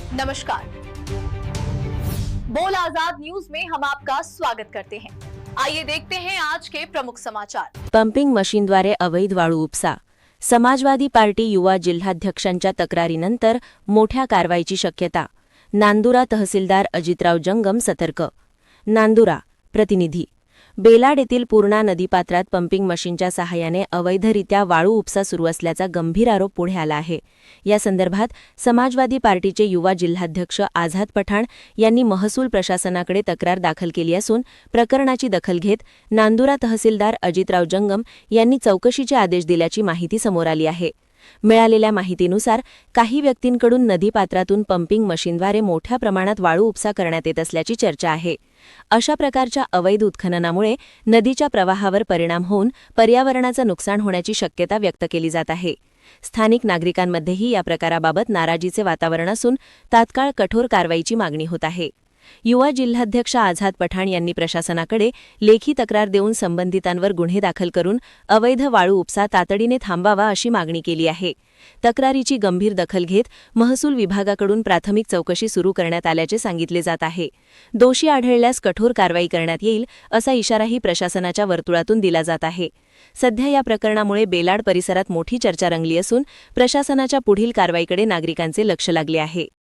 नमस्कार। बोल आजाद न्यूज में हम आपका स्वागत करते हैं। आइए देखते हैं आज के प्रमुख समाचार। पंपिंग मशीनद्वारे अवैध वाळू उपसा, समाजवादी पार्टी युवा जिल्हाध्यक्षांच्या तक्रारीनंतर मोठ्या कारवाईची शक्यता, नांदुरा तहसीलदार अजितराव जंगम सतर्क। नांदुरा प्रतिनिधी, बेलाड येथील पूर्णा नदीपात्रात पंपिंग मशीनच्या सहाय्याने अवैधरित्या वाळू उपसा सुरू असल्याचा गंभीर आरोप पुढे आला आहे। या संदर्भात समाजवादी पार्टीचे युवा जिल्हाध्यक्ष आझाद पठाण यांनी महसूल प्रशासनाकडे तक्रार दाखल केली असून प्रकरणाची दखल घेत नांदुरा तहसीलदार अजितराव जंगम यांनी चौकशीचे आदेश दिल्याची माहिती समोर आली आहे। मिळालेल्या माहितीनुसार काही व्यक्तींकडून नदीपात्रातून पंपिंग मशीनद्वारे मोठ्या प्रमाणात वाळू उपसा करण्यात येत असल्याची चर्चा आहे। अशा प्रकारच्या अवैध उत्खननामुळे नदीच्या प्रवाहावर परिणाम होऊन पर्यावरणाचं नुकसान होण्याची शक्यता व्यक्त केली जात आहे। स्थानिक नागरिकांमध्येही या प्रकाराबाबत नाराजीचे वातावरण असून तात्काळ कठोर कारवाईची मागणी होत आहे। युवा जिल्हाध्यक्ष आझाद पठाण यांनी प्रशासनाकडे लेखी तक्रार देऊन संबंधितांवर गुन्हे दाखल करून अवैध वाळू उपसा तातडीने थांबावा अशी मागणी केली आहे। तक्रारीची गंभीर दखल घेत महसूल विभागाकडून प्राथमिक चौकशी सुरू करण्यात आल्याचे सांगितले जात आहे। दोषी आढळल्यास कठोर कारवाई करण्यात येईल असा इशाराही प्रशासनाच्या वर्तुळातून दिला जात आहे। सध्या या प्रकरणामुळे बेलाड परिसरात मोठी चर्चा रंगली असून प्रशासनाच्या पुढील कारवाईकडे नागरिकांचे लक्ष लागले आहे।